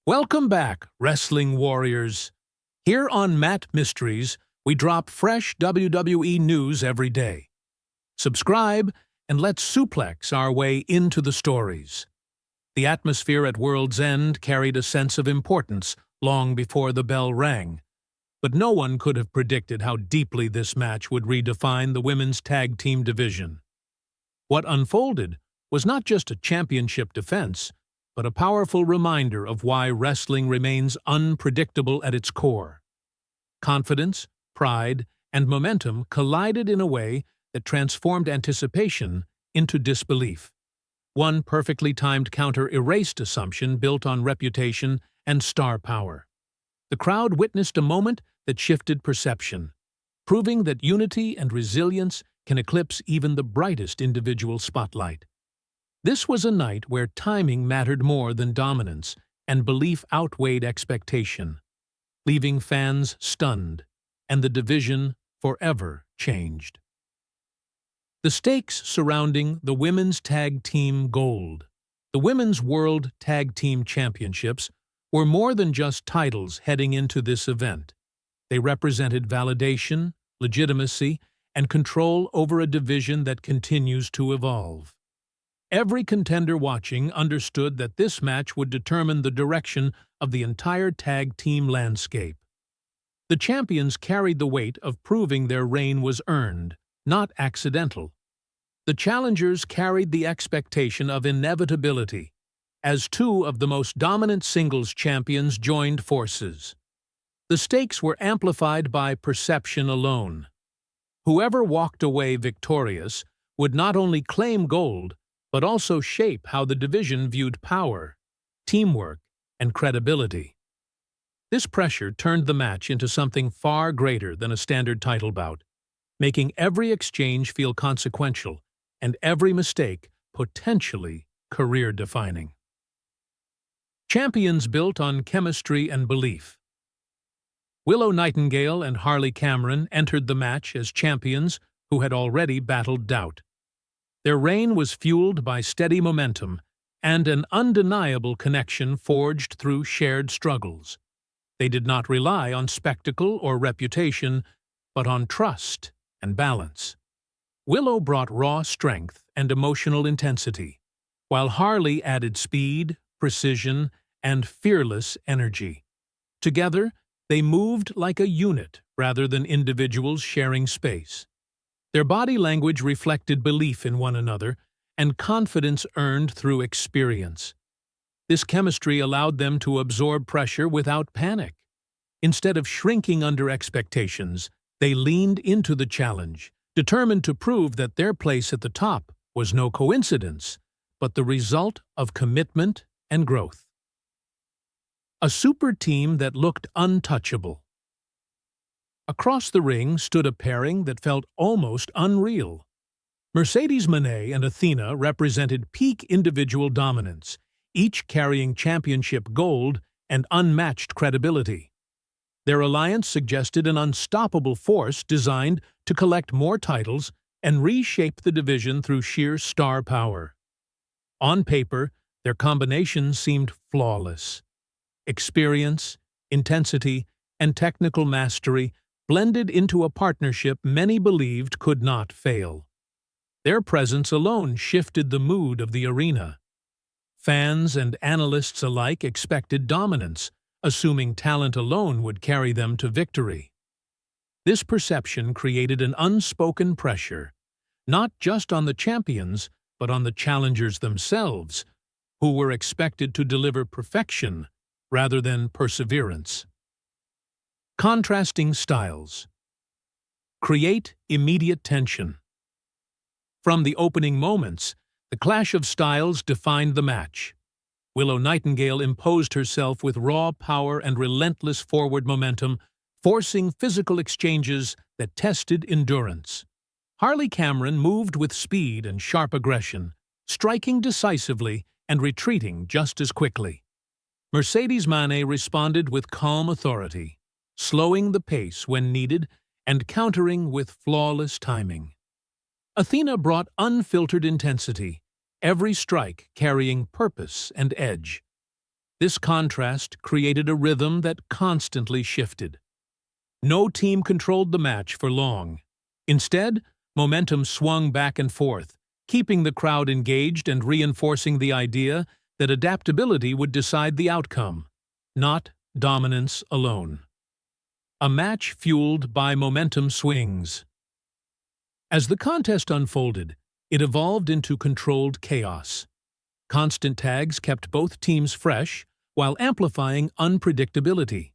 Welcome back, wrestling warriors. Here on Matt Mysteries, we drop fresh WWE news every day. Subscribe and let's suplex our way into the stories. The atmosphere at World's End carried a sense of importance long before the bell rang, but no one could have predicted how deeply this match would redefine the women's tag team division. What unfolded was not just a championship defense, but a powerful reminder of why wrestling remains unpredictable at its core. Confidence, pride, and momentum collided in a way that transformed anticipation into disbelief. One perfectly timed counter erased assumption built on reputation and star power. The crowd witnessed a moment that shifted perception, proving that unity and resilience can eclipse even the brightest individual spotlight. This was a night where timing mattered more than dominance, and belief outweighed expectation, leaving fans stunned, and the division forever changed. The stakes surrounding the Women's Tag Team Gold, the Women's World Tag Team Championships, were more than just titles heading into this event. They represented validation, legitimacy, and control over a division that continues to evolve. Every contender watching understood that this match would determine the direction of the entire tag team landscape. The champions carried the weight of proving their reign was earned, not accidental. The challengers carried the expectation of inevitability, as two of the most dominant singles champions joined forces. The stakes were amplified by perception alone. Whoever walked away victorious would not only claim gold, but also shape how the division viewed power, teamwork, and credibility. This pressure turned the match into something far greater than a standard title bout, making every exchange feel consequential and every mistake potentially career-defining. Champions built on chemistry and belief. Willow Nightingale and Harley Cameron entered the match as champions who had already battled doubt. Their reign was fueled by steady momentum and an undeniable connection forged through shared struggles. They did not rely on spectacle or reputation, but on trust and balance. Willow brought raw strength and emotional intensity, while Harley added speed, precision, and fearless energy. Together, they moved like a unit rather than individuals sharing space. Their body language reflected belief in one another and confidence earned through experience. This chemistry allowed them to absorb pressure without panic. Instead of shrinking under expectations, they leaned into the challenge, determined to prove that their place at the top was no coincidence, but the result of commitment and growth. A super team that looked untouchable. Across the ring stood a pairing that felt almost unreal. Mercedes Moné and Athena represented peak individual dominance, each carrying championship gold and unmatched credibility. Their alliance suggested an unstoppable force designed to collect more titles and reshape the division through sheer star power. On paper, their combination seemed flawless. Experience, intensity, and technical mastery blended into a partnership many believed could not fail. Their presence alone shifted the mood of the arena. Fans and analysts alike expected dominance, assuming talent alone would carry them to victory. This perception created an unspoken pressure, not just on the champions, but on the challengers themselves, who were expected to deliver perfection rather than perseverance. Contrasting styles. Create immediate tension. From the opening moments, the clash of styles defined the match. Willow Nightingale imposed herself with raw power and relentless forward momentum, forcing physical exchanges that tested endurance. Harley Cameron moved with speed and sharp aggression, striking decisively and retreating just as quickly. Mercedes Moné responded with calm authority, slowing the pace when needed and countering with flawless timing. Athena brought unfiltered intensity, every strike carrying purpose and edge. This contrast created a rhythm that constantly shifted. No team controlled the match for long. Instead, momentum swung back and forth, keeping the crowd engaged and reinforcing the idea that adaptability would decide the outcome, not dominance alone. A match fueled by momentum swings. As the contest unfolded, it evolved into controlled chaos. Constant tags kept both teams fresh while amplifying unpredictability.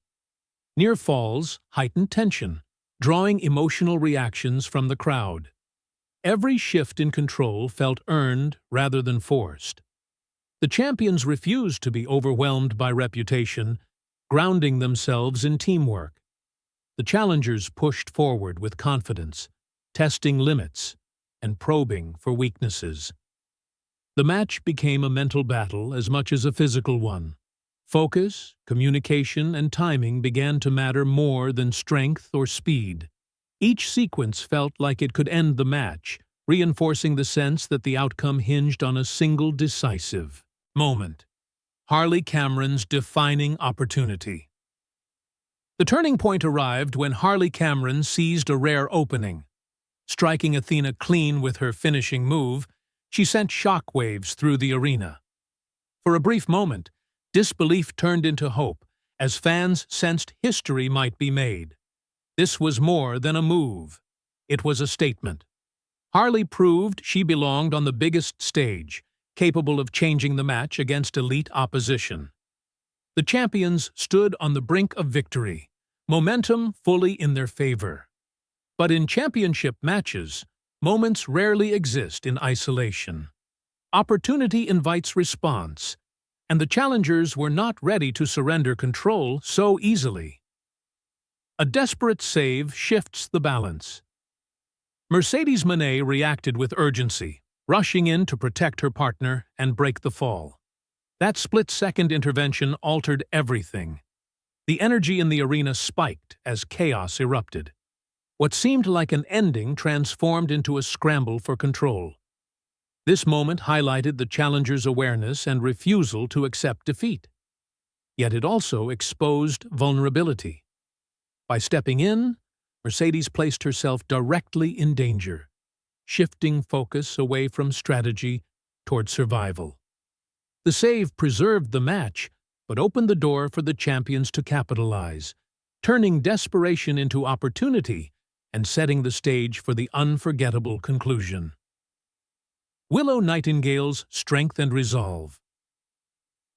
Near falls heightened tension, drawing emotional reactions from the crowd. Every shift in control felt earned rather than forced. The champions refused to be overwhelmed by reputation, grounding themselves in teamwork. The challengers pushed forward with confidence, testing limits and probing for weaknesses. The match became a mental battle as much as a physical one. Focus, communication, and timing began to matter more than strength or speed. Each sequence felt like it could end the match, reinforcing the sense that the outcome hinged on a single decisive moment. Harley Cameron's defining opportunity. The turning point arrived when Harley Cameron seized a rare opening. Striking Athena clean with her finishing move, she sent shockwaves through the arena. For a brief moment, disbelief turned into hope as fans sensed history might be made. This was more than a move. It was a statement. Harley proved she belonged on the biggest stage, capable of changing the match against elite opposition. The champions stood on the brink of victory, momentum fully in their favor. But in championship matches, moments rarely exist in isolation. Opportunity invites response, and the challengers were not ready to surrender control so easily. A desperate save shifts the balance. Mercedes Moné reacted with urgency, rushing in to protect her partner and break the fall. That split-second intervention altered everything. The energy in the arena spiked as chaos erupted. What seemed like an ending transformed into a scramble for control. This moment highlighted the challenger's awareness and refusal to accept defeat. Yet it also exposed vulnerability. By stepping in, Mercedes placed herself directly in danger, shifting focus away from strategy toward survival. The save preserved the match, but opened the door for the champions to capitalize, turning desperation into opportunity and setting the stage for the unforgettable conclusion. Willow Nightingale's strength and resolve.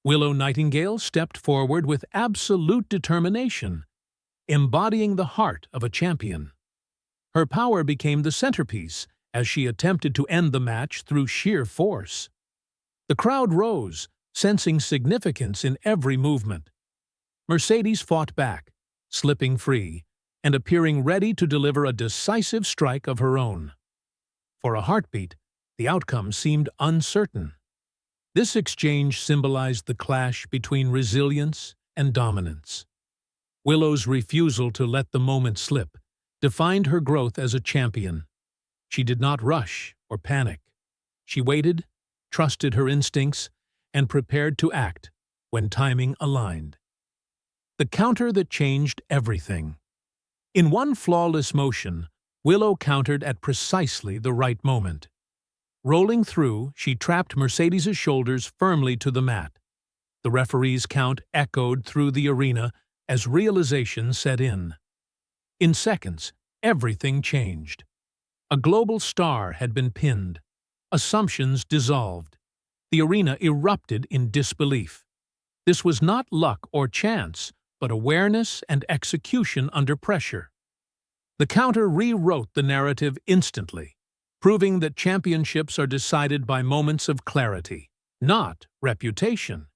Willow Nightingale stepped forward with absolute determination, embodying the heart of a champion. Her power became the centerpiece as she attempted to end the match through sheer force. The crowd rose, sensing significance in every movement. Mercedes fought back, slipping free, and appearing ready to deliver a decisive strike of her own. For a heartbeat, the outcome seemed uncertain. This exchange symbolized the clash between resilience and dominance. Willow's refusal to let the moment slip defined her growth as a champion. She did not rush or panic. She waited, trusted her instincts, and prepared to act when timing aligned. The counter that changed everything. In one flawless motion, Willow countered at precisely the right moment. Rolling through, she trapped Mercedes' shoulders firmly to the mat. The referee's count echoed through the arena as realization set in. In seconds, everything changed. A global star had been pinned. Assumptions dissolved. The arena erupted in disbelief. This was not luck or chance, but awareness and execution under pressure. The counter rewrote the narrative instantly, proving that championships are decided by moments of clarity, not reputation.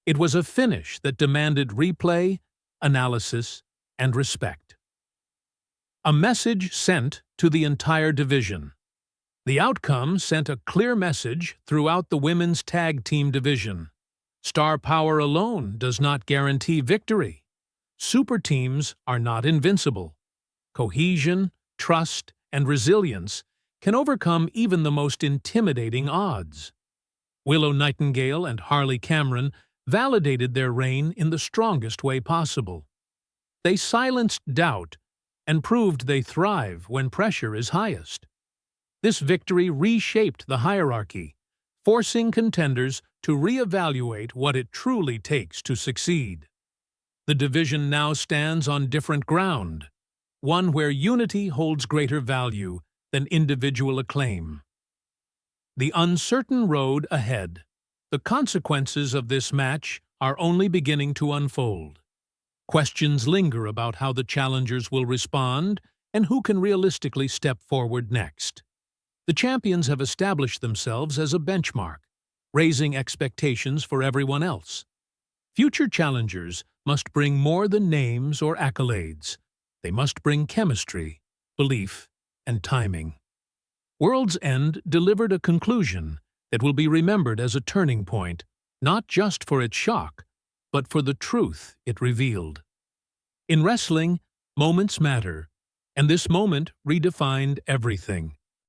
It was a finish that demanded replay, analysis, and respect. A message sent to the entire division. The outcome sent a clear message throughout the women's tag team division. Star power alone does not guarantee victory. Super teams are not invincible. Cohesion, trust, and resilience can overcome even the most intimidating odds. Willow Nightingale and Harley Cameron validated their reign in the strongest way possible. They silenced doubt and proved they thrive when pressure is highest. This victory reshaped the hierarchy, forcing contenders to reevaluate what it truly takes to succeed. The division now stands on different ground, one where unity holds greater value than individual acclaim. The uncertain road ahead. The consequences of this match are only beginning to unfold. Questions linger about how the challengers will respond and who can realistically step forward next. The champions have established themselves as a benchmark, raising expectations for everyone else. Future challengers must bring more than names or accolades. They must bring chemistry, belief, and timing. World's End delivered a conclusion that will be remembered as a turning point, not just for its shock, but for the truth it revealed. In wrestling, moments matter, and this moment redefined everything.